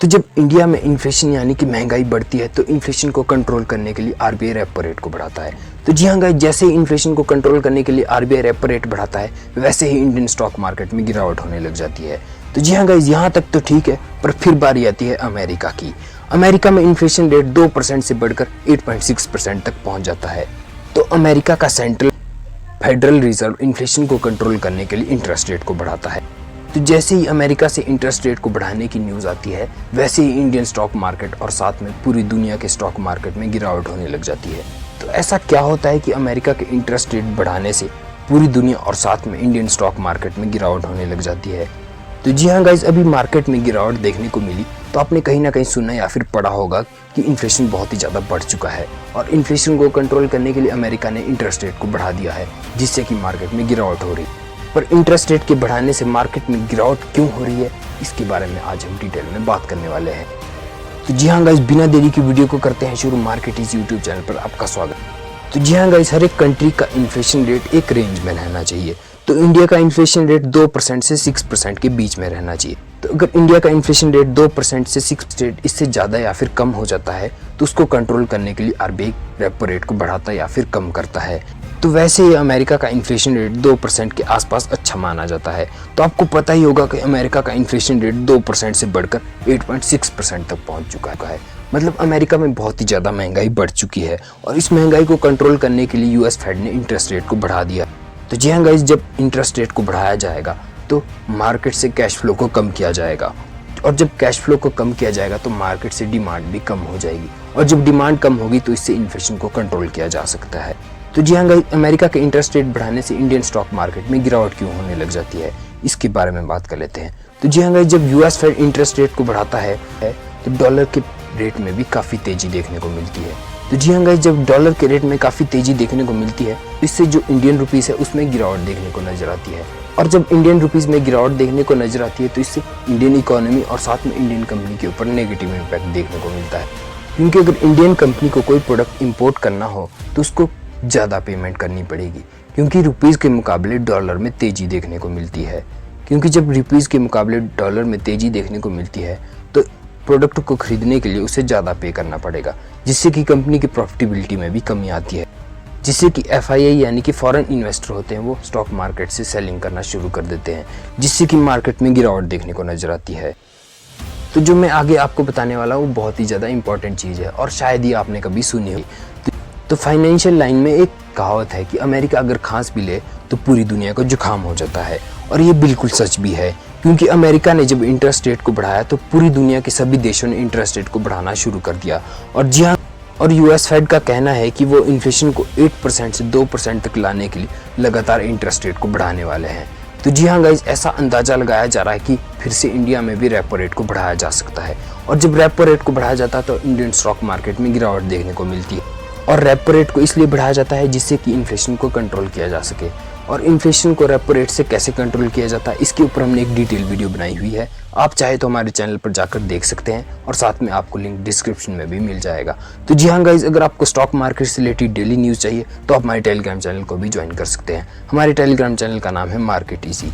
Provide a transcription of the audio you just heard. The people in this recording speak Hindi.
तो जब इंडिया में इन्फ्लेशन यानी कि महंगाई बढ़ती है तो इन्फ्लेशन को कंट्रोल करने के लिए आरबीआई रेपो रेट को बढ़ाता है। तो जी हाँ गाइस, जैसे ही इन्फ्लेशन को कंट्रोल करने के लिए आरबीआई रेपो रेट बढ़ाता है वैसे ही इंडियन स्टॉक मार्केट में गिरावट होने लग जाती है। तो जी हाँ गाइस, यहाँ तक तो ठीक है, पर फिर बारी आती है अमेरिका की। अमेरिका में इन्फ्लेशन रेट 2% से बढ़कर 8.6% तक पहुंच जाता है। तो अमेरिका का सेंट्रल फेडरल रिजर्व इन्फ्लेशन को कंट्रोल करने के लिए इंटरेस्ट रेट को बढ़ाता है। तो जैसे ही अमेरिका से इंटरेस्ट रेट को बढ़ाने की न्यूज़ आती है वैसे ही इंडियन स्टॉक मार्केट और साथ में पूरी दुनिया के स्टॉक मार्केट में गिरावट होने लग जाती है। तो ऐसा क्या होता है कि अमेरिका के इंटरेस्ट रेट बढ़ाने से पूरी दुनिया और साथ में इंडियन स्टॉक मार्केट में गिरावट होने लग जाती है? तो जी हाँ गाइज, अभी मार्केट में गिरावट देखने को मिली तो आपने कहीं ना कहीं सुना या फिर पढ़ा होगा कि इन्फ्लेशन बहुत ही ज़्यादा बढ़ चुका है और इन्फ्लेशन को कंट्रोल करने के लिए अमेरिका ने इंटरेस्ट रेट को बढ़ा दिया है, जिससे कि मार्केट में गिरावट हो रही है। पर इंटरेस्ट रेट के बढ़ाने से मार्केट में गिरावट क्यों हो रही है, इसके बारे में आज हम डिटेल में बात करने वाले हैं। तो जी हाँ गाइज, बिना देरी की वीडियो को करते हैं शुरू। मार्केट इज यूट्यूब चैनल पर आपका स्वागत। तो जी हाँ गाइज, हर एक कंट्री का इन्फ्लेशन रेट एक रेंज में रहना चाहिए। तो इंडिया का इन्फ्लेशन रेट 2% से 6% के बीच में रहना चाहिए। तो अगर इंडिया का इन्फ्लेशन रेट 2% से 6% इससे ज़्यादा या फिर कम हो जाता है तो उसको कंट्रोल करने के लिए आरबीआई रेपो रेट को बढ़ाता या फिर कम करता है। तो वैसे ही अमेरिका का इन्फ्लेशन रेट 2% के आसपास अच्छा माना जाता है। तो आपको पता ही होगा कि अमेरिका का इन्फ्लेशन रेट 2% से बढ़कर 8.6% तक पहुंच चुका है। मतलब अमेरिका में बहुत ही ज़्यादा महंगाई बढ़ चुकी है और इस महंगाई को कंट्रोल करने के लिए यूएस फेड ने इंटरेस्ट रेट को बढ़ा दिया। तो जी हाँ गाइस, जब इंटरेस्ट रेट को बढ़ाया जाएगा तो मार्केट से कैश फ्लो को कम किया जाएगा और जब कैश फ्लो को कम किया जाएगा तो मार्केट से डिमांड भी कम हो जाएगी और जब डिमांड कम होगी तो इससे इन्फ्लेशन को कंट्रोल किया जा सकता है। तो जी हाँ गाइस, अमेरिका के इंटरेस्ट रेट बढ़ाने से इंडियन स्टॉक मार्केट में गिरावट क्यों होने लग जाती है, इसके बारे में बात कर लेते हैं। तो जी हाँ गाइस, जब यूएस फेड इंटरेस्ट रेट को बढ़ाता है तो डॉलर के रेट में भी काफ़ी तेज़ी देखने को मिलती है। तो जी हाँ गाइस, जब डॉलर के रेट में काफ़ी तेज़ी देखने को मिलती है इससे जो इंडियन रुपीस है उसमें गिरावट देखने को नजर आती है और जब इंडियन रुपीस में गिरावट देखने को नजर आती है तो इससे इंडियन इकोनॉमी और साथ में इंडियन कंपनी के ऊपर नेगेटिव इम्पैक्ट देखने को मिलता है। क्योंकि अगर इंडियन कंपनी को कोई प्रोडक्ट इम्पोर्ट करना हो तो उसको ज़्यादा पेमेंट करनी पड़ेगी, क्योंकि रुपीज़ के मुकाबले डॉलर में तेज़ी देखने को मिलती है। क्योंकि जब रुपीज़ के मुकाबले डॉलर में तेज़ी देखने को मिलती है तो प्रोडक्ट को खरीदने के लिए उसे ज़्यादा पे करना पड़ेगा, जिससे कि कंपनी की प्रॉफिटेबिलिटी में भी कमी आती है, जिससे कि एफआईआई यानी कि फॉरेन इन्वेस्टर होते हैं वो स्टॉक मार्केट से सेलिंग करना शुरू कर देते हैं, जिससे कि मार्केट में गिरावट देखने को नजर आती है। तो जो मैं आगे आपको बताने वाला हूँ वो बहुत ही ज़्यादा इंपॉर्टेंट चीज़ है और शायद ही आपने कभी सुनी हो। तो फाइनेंशियल लाइन में एक कहावत है कि अमेरिका अगर खांस भी ले तो पूरी दुनिया को जुकाम हो जाता है और ये बिल्कुल सच भी है, क्योंकि अमेरिका ने जब इंटरेस्ट रेट को बढ़ाया तो पूरी दुनिया के सभी देशों ने इंटरेस्ट रेट को बढ़ाना शुरू कर दिया। और जी हाँ, और यूएस फेड का कहना है कि वो इन्फ्लेशन को 8% से 2% तक लाने के लिए लगातार इंटरेस्ट रेट को बढ़ाने वाले हैं। तो जी हाँ गाइज, ऐसा अंदाजा लगाया जा रहा है कि फिर से इंडिया में भी रेपो रेट को बढ़ाया जा सकता है और जब रेपो रेट को बढ़ाया जाता है तो इंडियन स्टॉक मार्केट में गिरावट देखने को मिलती है। और रेपो रेट को इसलिए बढ़ाया जाता है जिससे कि इन्फ्लेशन को कंट्रोल किया जा सके। और इन्फ्लेशन को रेपो रेट से कैसे कंट्रोल किया जाता है इसके ऊपर हमने एक डिटेल वीडियो बनाई हुई है, आप चाहे तो हमारे चैनल पर जाकर देख सकते हैं और साथ में आपको लिंक डिस्क्रिप्शन में भी मिल जाएगा। तो जी हाँ गाइज, अगर आपको स्टॉक मार्केट से रिलेटेड डेली न्यूज़ चाहिए तो आप हमारे टेलीग्राम चैनल को भी ज्वाइन कर सकते हैं। हमारे टेलीग्राम चैनल का नाम है मार्केट इजी।